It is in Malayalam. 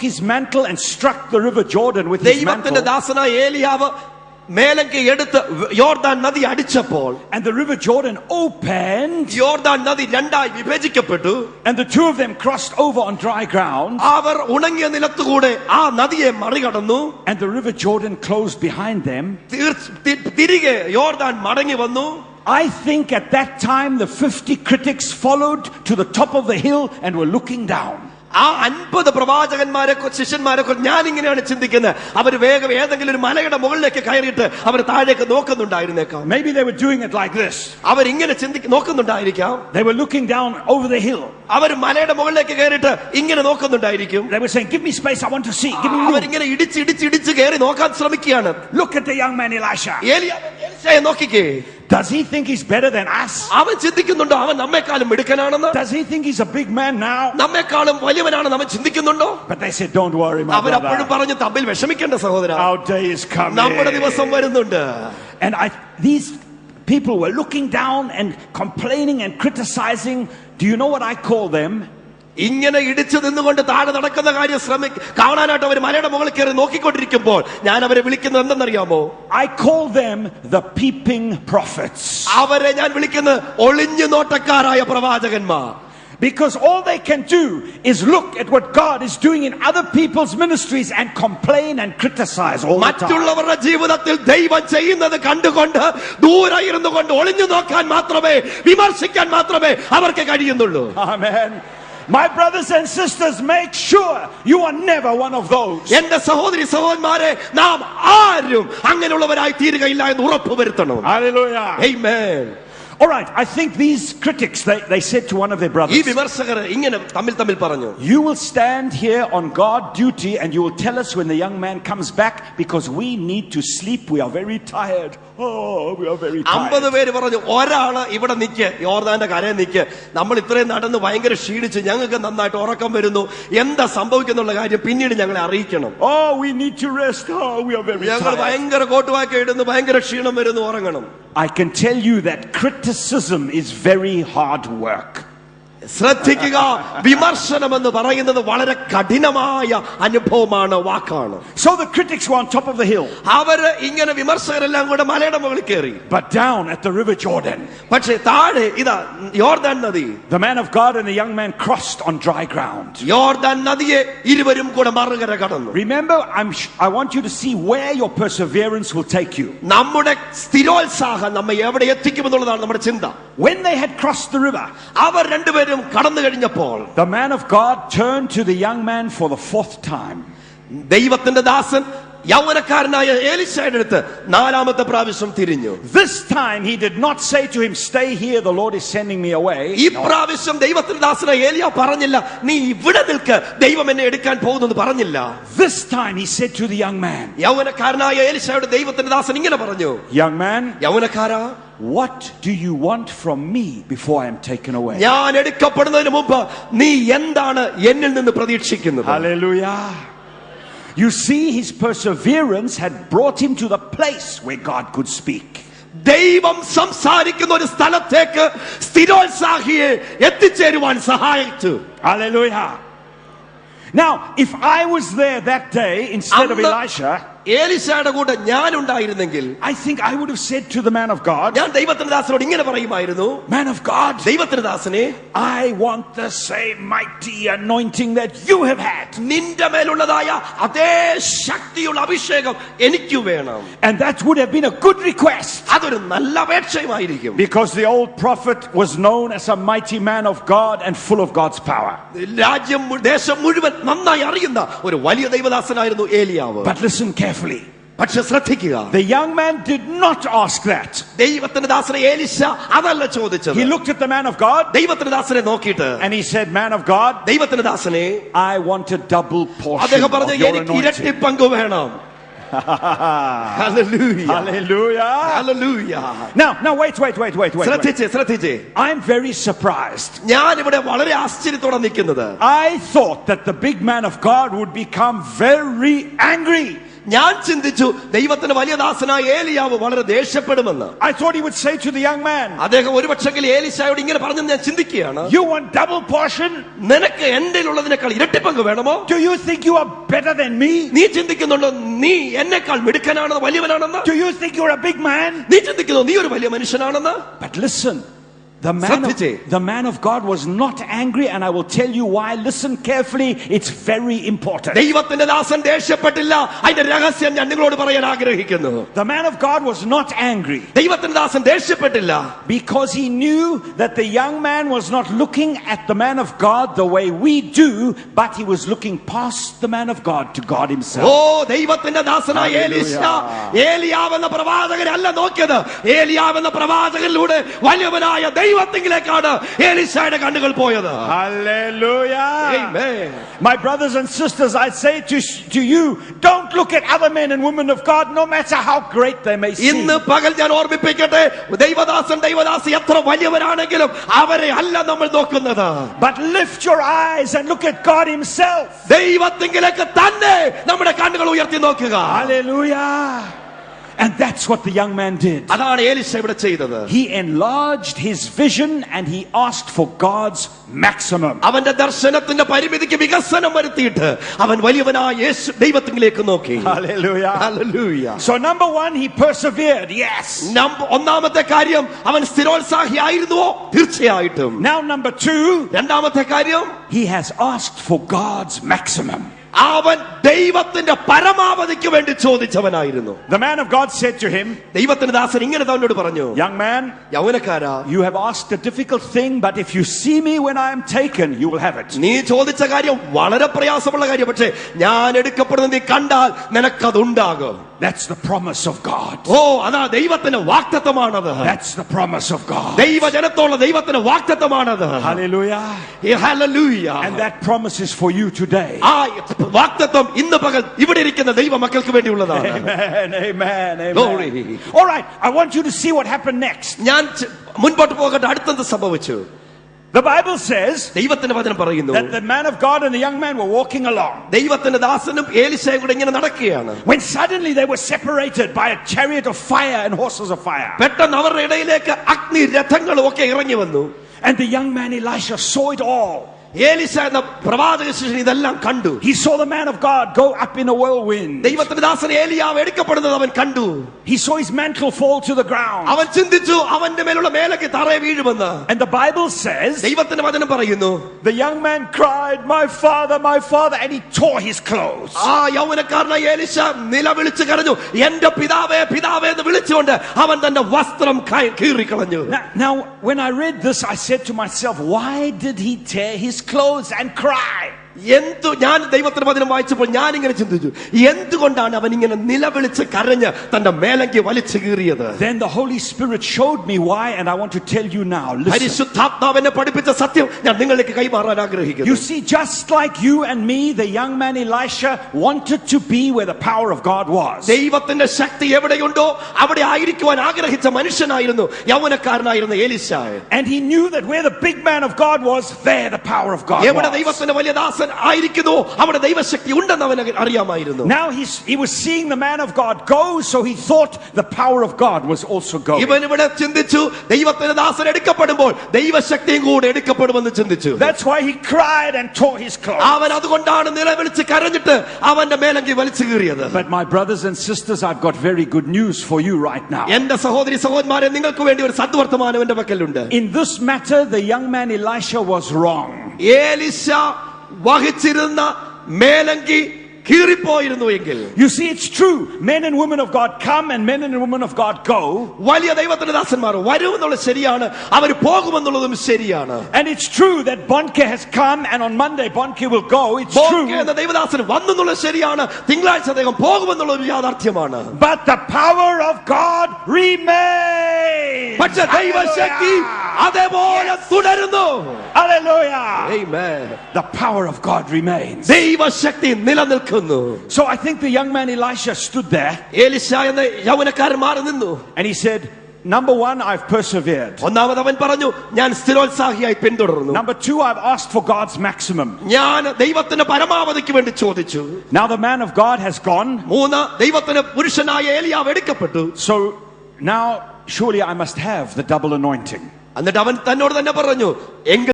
his mantle and struck the river Jordan with his mantle. ദൈവത്തിന്റെ ദാസനായ ഏലിയാവ് മേലങ്കി എടുത്ത് യോർദാൻ നദി അടിച്ചപ്പോൾ, and the river Jordan opened, യോർദാൻ നദി രണ്ടായി വിഭജിക്കപ്പെട്ടു, and the two of them crossed over on dry ground, അവർ ഉണങ്ങിയ നിലത്തുകൂടെ ആ നദിയെ മറികടന്നു, and the river Jordan closed behind them. തിരികെ യോർദാൻ മടങ്ങി വന്നു. I think at that time the 50 critics followed to the top of the hill and were looking down. ആ 50 പ്രവാചകന്മാരെ ശിഷ്യന്മാരെ ഞാൻ ഇങ്ങനെയാണ് ചിന്തിക്കുന്നത്, അവർ വേഗം ഏതെങ്കിലും ഒരു മലയുടെ മുകളിലേക്ക് കയറിയിട്ട് അവർ താഴേക്ക് നോക്കുന്നുണ്ടായിരുന്നേക്കാം. Maybe they were doing it like this. അവർ ഇങ്ങനെ നോക്കുന്നുണ്ടായിരിക്കാം. They were looking down over the hill. അവർ മലയുടെ മുകളിലേക്ക് കയറിയിട്ട് ഇങ്ങനെ നോക്കുന്നുണ്ടായിരിക്കും. They were saying, give me space, I want to see, give me room. അവർ ഇങ്ങനെ ഇടിച്ച് കയറി നോക്കാൻ ശ്രമിക്കുകയാണ്. Look at the young man Elisha. എലീശയെ നോക്കിക്കേ. Does he think he's better than us? അവൻ ചിന്തിക്കുന്നുണ്ടോ അവൻ നമ്മെക്കാളും മിടുക്കനാണെന്ന്? Does he think he's a big man now? നമ്മെക്കാളും വലിയവനാണെന്ന് അവൻ ചിന്തിക്കുന്നുണ്ടോ? But they said, don't worry, my അവൻ അപ്പോഴും പറഞ്ഞു, തമ്മിൽ വിഷമിക്കേണ്ട സഹോദരാ, our day is coming. നമ്മുടെ ദിവസം വരുന്നുണ്ട്. And these people were looking down and complaining and criticizing. Do you know what I call them? ഇങ്ങനെ ഇടിച്ചു നിന്നുകൊണ്ട് താഴെ നടക്കുന്ന കാര്യം കാണാനായിട്ട് അവർ മലയുടെ മുകളിൽ കയറി നോക്കിക്കൊണ്ടിരിക്കുമ്പോൾ ഞാൻ അവരെ വിളിക്കുന്നത് എന്തെന്നറിയാമോ? I call them the peeping prophets. അവരെ ഞാൻ വിളിക്കുന്നത് ഒളിഞ്ഞു നോട്ടക്കാരായ പ്രവാചകന്മാർ. Because all they can do is look at what God is doing in other people's ministries and complain and criticize all the time. മറ്റുള്ളവരുടെ ജീവിതത്തിൽ ദൈവം ചെയ്യുന്നത് കണ്ടുകൊണ്ട് ദൂരെ ഇരുന്നുകൊണ്ട് ഒളിഞ്ഞു നോക്കാൻ മാത്രമേ, വിമർശിക്കാൻ മാത്രമേ അവർക്ക് കഴിയുന്നുള്ളൂ. Amen. My brothers and sisters, make sure you are never one of those. എന്റെ സഹോദരി സഹോദരന്മാരെ, നാം ആരും അങ്ങനെയുള്ളവരായി തീരുകയില്ല എന്ന് ഉറപ്പുവരുത്തണം. Hallelujah. Amen. All right, I think these critics, they said to one of their brothers, ഈ വിമർശകർ ഇങ്ങനെ തമ്മിൽ പറഞ്ഞു, you will stand here on guard duty and you will tell us when the young man comes back, because we need to sleep, we are very tired. Oh, we are very tired. 50 പേര് പറഞ്ഞു, ഒരാള് ഇവിടെ നിൽക്ക്, യോർദാന്റെ കരയിൽ നിൽക്ക്, നമ്മൾ ഇത്രയും നടന്ന് ഭയങ്കര ക്ഷീണിച്ച് ഞങ്ങൾക്ക് നന്നായിട്ട് ഉറക്കം വരുന്നു, എന്താ സംഭവിക്കുന്നുള്ള കാര്യം പിന്നീട് ഞങ്ങളെ അറിയിക്കണം. Oh, we need to rest. Oh, we are very tired. ഞങ്ങൾ ഭയങ്കര കോട്ടുവാക്കി ഇടുന്നു, ഭയങ്കര ക്ഷീണം വരുന്നു, ഉറങ്ങണം. I can tell you that criticism is very hard work. ശ്രദ്ധിക്കുക, വിമർശനം എന്ന് പറയുന്നത് വളരെ കഠിനമായ അനുഭവമാണ്, വാക്കാണ്. So the critics were on top of the hill. അവര് ഇങ്ങനെ വിമർശകരെല്ലാം കൂടെ മലയുടെ മുകളിൽ കയറി. But down at the river Jordan, പക്ഷേ താഴെ ഇതാ യോർദാൻ നദി, the man of God and the young man crossed on dry ground. യോർദാൻ നദിയെ ഇരുവരും കൂടെ മറുകര കടന്നു. Remember, I want you to see where your perseverance will take you. നമ്മുടെ സ്ഥിരോത്സാഹം നമ്മെ എവിടെ എത്തിക്കുമെന്നുള്ളതാണ് നമ്മുടെ ചിന്ത. When they had crossed the river, അവർ രണ്ടുപേരും കടന്നു കഴിഞ്ഞപ്പോൾ, the man of God turned to the young man for the 4th time. ദൈവത്തിന്റെ ദാസൻ യൗവനക്കാരനായ എലീശയുടെ അടുത്ത് 4ാമത്തെ പ്രാവശ്യം തിരിഞ്ഞു. This time he did not say to him, stay here, the Lord is sending me away. ഈ പ്രാവശ്യം ദൈവത്തിന്റെ ദാസനായ ഏലിയ പറഞ്ഞില്ല, നീ ഇവിടെ നിൽക്ക്, ദൈവം എന്നെ എടുക്കാൻ പോകുന്നു പറഞ്ഞില്ല. This time he said to the young man, യൗവനക്കാരനായ എലീശയുടെ ദൈവത്തിന്റെ ദാസൻ ഇങ്ങനെ പറഞ്ഞു, young man, യൗവനക്കാരാ, what do you want from me before I am taken away? ഞാൻ എടുക്കപ്പെടുന്നതിന് മുമ്പ് നീ എന്താണ് എന്നിൽ നിന്ന് പ്രതീക്ഷിക്കുന്നത്? Hallelujah. You see, his perseverance had brought him to the place where God could speak. ദൈവം സംസാരിക്കുന്ന ഒരു സ്ഥലത്തേക്ക് സ്ഥിരോത്സാഹിയെ എത്തിച്ചേരുവാൻ സഹായിച്ചു. Hallelujah. Now, if I was there that day instead of Elisha, എലീശയുടെ കൂടെ ഞാൻ ഉണ്ടായിരുന്നെങ്കിൽ, I think I would have said to the man of God, ഞാൻ ദൈവത്തിന്റെ ദാസനോട് ഇങ്ങനെ പറയുമായിരുന്നു, man of God, ദൈവത്തിന്റെ ദാസനെ, I want the same mighty anointing that you have had. നിന്റെ മേലുള്ളതായ അതേ ശക്തിയുള്ള അഭിഷേകം എനിക്ക് വേണം. And that would have been a good request, അതൊരു നല്ല അപേക്ഷയുമായിരിക്കും. because the old prophet was known as a mighty man of God and full of God's power. രാജ്യം ദേശം മുഴുവൻ നന്നായി അറിയുന്ന ഒരു വലിയ ദൈവദാസനായിരുന്നു ഏലിയാവ്. But listen carefully. പക്ഷെ ശ്രദ്ധിക്കുക, the young man did not ask that. ദൈവത്തിന്റെ ദാസനെ എലീശ അതല്ല ചോദിച്ചത്. He looked at the man of God, ദൈവത്തിന്റെ ദാസനെ നോക്കിയിട്ട്, and he said, man of God, ദൈവത്തിന്റെ ദാസനെ, I want a double portion അദ്ദേഹം of പറഞ്ഞു, your എനിക്ക് ഇരട്ടി anointing. പങ്ക് വേണം. Hallelujah. Hallelujah. Hallelujah. Now wait. ശ്രദ്ധിച്ചേ. I'm very surprised. ഞാൻ ഇവിടെ വളരെ ആശ്ചര്യത്തോടെ നിൽക്കുന്നത്, I thought that the big man of God would become very angry. ഞാൻ ചിന്തിച്ചു ദൈവത്തിന്റെ വലിയ ദാസനായ ഏലിയാവ് വളരെ ദേഷ്യപ്പെടുമെന്ന്. I thought he would say to the young man, അദ്ദേഹം ഒരുപക്ഷെങ്കിൽ ഏലീശായോട് ഇങ്ങനെ പറഞ്ഞെന്ന് ഞാൻ ചിന്തിക്കുകയാണ്. you want double portion? നിനക്ക് എന്റെ ഉള്ളതിനേക്കാൾ ഇരട്ടി പങ്ക് വേണമോ? Do you think you are better than me? നീ ചിന്തിക്കുന്നുണ്ടോ നീ എന്നെക്കാൾ മിടുക്കനാണെന്ന്, വലിയവനാണെന്ന്? Do you think you're a big man? നീ ചിന്തിക്കുന്നു നീ ഒരു വലിയ മനുഷ്യനാണെന്ന്? But listen, the man of God was not angry, and I will tell you why. Listen carefully, it's very important. ദൈവത്തിന്റെ ദാസൻ ദേഷ്യപ്പെട്ടില്ല. അതിന്റെ രഹസ്യം ഞാൻ നിങ്ങളോട് പറയാൻ ആഗ്രഹിക്കുന്നു. The man of God was not angry ദൈവത്തിന്റെ ദാസൻ ദേഷ്യപ്പെട്ടില്ല because he knew that the young man was not looking at the man of God the way we do, but he was looking past the man of God to God himself. ഓ ദൈവത്തിന്റെ ദാസനായ ഏലീശ ഏലിയാവ് എന്ന പ്രവാചകനെ അല്ല നോക്കിയത്. ഏലിയാവ് എന്ന പ്രവാചകനിലൂടെ വലിയവനായ ദൈവത്തിലേക്കാണ് ഏലീശയുടെ കണ്ണുകൾ പോയത്. Hallelujah. Amen. My brothers and sisters, I say to you, don't look at other men and women of God, no matter how great they may seem. ഇന്ന് പകൽ ഞാൻ ഓർമ്മിപ്പിക്കട്ടെ, ദൈവദാസൻ ദൈവദാസി എത്ര വലിയവരാണെങ്കിലും അവരെ അല്ല നമ്മൾ നോക്കുന്നത്. But lift your eyes and look at God himself. ദൈവത്തിലേക്ക് തന്നെ നമ്മുടെ കണ്ണുകൾ ഉയർത്തി നോക്കുക. Hallelujah. And that's what the young man did. അതാണ് ഏലീശ ഇവിടെ ചെയ്തത്. He enlarged his vision and he asked for God's maximum. അവന്റെ ദർശനത്തിന്റെ പരിമിതിക്ക് വികസനം വരുത്തിയിട്ട് അവൻ വലിയവനായ യേശു ദൈവത്തിലേക്ക് നോക്കി. Hallelujah. Hallelujah. So number one, he persevered. Yes. ഒന്നാമത്തെ കാര്യം അവൻ സ്ഥിരോത്സാഹിയായിരുന്നുവോ? തീർച്ചയായിട്ടും. Now number two, രണ്ടാമത്തെ കാര്യം he has asked for God's maximum. അവൻ ദൈവത്തിന്റെ പരമാവധിക്ക് വേണ്ടി ചോദിച്ചവനായിരുന്നു. The man of God said to him, ദൈവത്തിന്റെ ദാസൻ ഇങ്ങനെ അവനോട് പറഞ്ഞു, young man, യൗവനക്കാരാ, you have asked a difficult thing, but if you see me when I am taken, you will have it. നീ ചോദിച്ച കാര്യം വളരെ പ്രയാസമുള്ള കാര്യം, പക്ഷേ ഞാൻ എടുക്കപ്പെടുന്നത് നീ കണ്ടാൽ നിനക്കതുണ്ടാകും. That's the promise of God. ഓ അതാ ദൈവത്തിന്റെ വാഗ്ദത്തമാണത്. That's the promise of God. ദൈവജനത്തോളം ദൈവത്തിന്റെ വാഗ്ദത്തമാണത്. Hallelujah. Hallelujah. And that promise is for you today. ആ വാഗ്ദത്തം ഇന്ന് പകൽ ഇവിടെ ഇരിക്കുന്ന ദൈവ മക്കൾക്ക് വേണ്ടിയുള്ളതാണ്. Amen. Amen. Amen. Glory. All right, I want you to see what happened next. ഞാൻ മുൻപോട്ട് പോകട്ടെ. അടുത്തെന്ത് സംഭവിച്ചു? The Bible says ദൈവത്തിന്റെ വചനം പറയുന്നു that the man of God and the young man were walking along. ദൈവത്തിന്റെ ദാസനും ഏലീശയും കൂടെ ഇങ്ങനെ നടക്കുകയാണ്. When suddenly they were separated by a chariot of fire and horses of fire. പെട്ടെന്ന് അവരുടെ ഇടയിലേക്ക് അഗ്നി രഥങ്ങളും ഒക്കെ ഇറങ്ങി വന്നു. And the young man Elisha saw it all. Elisha എന്ന പ്രവാചക ശിഷ്യൻ ഇതെല്ലാം കണ്ടു. He saw the man of God go up in a whirlwind. ദൈവത്തിന്റെ ദാസൻ ഏലിയാവ് എടുക്കപ്പെടുന്നത് അവൻ കണ്ടു. He saw his mantle fall to the ground. അവൻ ചിന്തിച്ചു അവന്റെ മേലുള്ള മേലക്ക് തറയെ വീഴുമെന്ന്. And the Bible says ദൈവത്തിന്റെ വചനം പറയുന്നു, the young man cried, my father, and he tore his clothes. ആ യൗവനക്കാരനായ ഏലീശ നിലവിളിച്ച് കരഞ്ഞു, എന്റെ പിതാവേ പിതാവേ എന്ന് വിളിച്ചുകൊണ്ട് അവൻ തന്റെ വസ്ത്രം കീറിക്കളഞ്ഞു. Now when I read this, I said to myself, why did he tear his clothes and cry? ഞാൻ ദൈവത്തിന്റെ വചനം വായിച്ചപ്പോൾ ഞാൻ ഇങ്ങനെ ചിന്തിച്ചു, എന്തുകൊണ്ടാണ് അവൻ ഇങ്ങനെ നിലവിളിച്ച് കരഞ്ഞ് തന്റെ മേലങ്കി വലിച്ചു കീറിയത്? Then the Holy Spirit showed me why, and I want to tell you now. Listen. പരിശുദ്ധാത്മാവിനെ പഠിപ്പിച്ച സത്യം ഞാൻ നിങ്ങളിലേക്ക് കൈമാറാൻ ആഗ്രഹിക്കുന്നു. You see, just like you and me, the young man Elisha wanted to be where the power of God was. ദൈവത്തിന്റെ ശക്തി എവിടെയുണ്ടോ അവിടെ ആയിരിക്കുവാൻ ആഗ്രഹിച്ച മനുഷ്യനായിരുന്നു യൗവനക്കാരനായിരുന്ന Elisha. And he knew that where the big man of God was, there the power of God എവിടെ was. ദൈവത്തിന്റെ വലിയ ദാസൻ ആയിരിക്കുന്നു അവിടെ ദൈവശക്തി ഉണ്ടെന്ന് അവൻ അറിയാമായിരുന്നു. Now he was seeing the man of God go, so he thought the power of God was also going. ഇവൻ ഇവിടെ ചിന്തിച്ചു ദൈവത്തിന്റെ ദാസൻ എടുക്കപ്പെടുമ്പോൾ ദൈവശക്തിയും കൂടെ എടുക്കപ്പെടുമെന്ന് ചിന്തിച്ചു. That's why he cried and tore his clothes. അവൻ അതുകൊണ്ടാണ് നിലവിളിച്ച് കരഞ്ഞിട്ട് അവന്റെ മേലങ്കി വലിച്ചു കീറിയത്. But my brothers and sisters, I've got very good news for you right now. എന്റെ സഹോദരി സഹോദരന്മാരെ നിങ്ങൾക്ക് വേണ്ടി ഒരു സദ്വർത്തമാനം എന്റെ പക്കലുണ്ട്. In this matter, the young man Elisha was wrong. Elisha വഹിച്ചിരുന്ന മേലങ്കി കീറിപ്പോയിരുന്നു എങ്കിൽ, you see, it's true, men and women of God come and men and women of God go. വലിയ ദൈവത്തിന്റെ ദാസന്മാർ വരുമെന്നുള്ളത് ശരിയാണ്, അവർ പോകുമെന്നുള്ളതും ശരിയാണ്. And it's true that Bonke has come, and on Monday Bonke will go. It's true. ബോങ്കെ എന്ന ദൈവദാസൻ വന്നെന്നുള്ളത് ശരിയാണ്, തിങ്കളാഴ്ച അദ്ദേഹം പോകുമെന്നുള്ളത് യാഥാർത്ഥ്യമാണ്. But the power of God remains. പക്ഷേ ദൈവശക്തി അതേപോലെ തുടരുന്നു. Hallelujah. Amen. The power of God remains. ദൈവശക്തി നിലനിൽക്കുന്നു. So I think the young man Elisha stood there Elisha എന്ന യൗവനക്കാരൻ മാറി നിന്നു. and he said, Number one, I've persevered. ഒന്നാമത് അവൻ പറഞ്ഞു, ഞാൻ സ്ഥിരോത്സാഹിയായി പിന്തുടർന്നു. Number two, I've asked for God's maximum. ഞാൻ ദൈവത്തിന്റെ പരമാവധിക്ക് വേണ്ടി ചോദിച്ചു. Now the man of God has gone. മൂന്ന്, ദൈവത്തിന്റെ പുരുഷനായ ഏലിയാവ് എടുക്കപ്പെട്ടു. So now surely I must have the double anointing. എന്നിട്ട് അവൻ തന്നോട് തന്നെ പറഞ്ഞു, എങ്കിൽ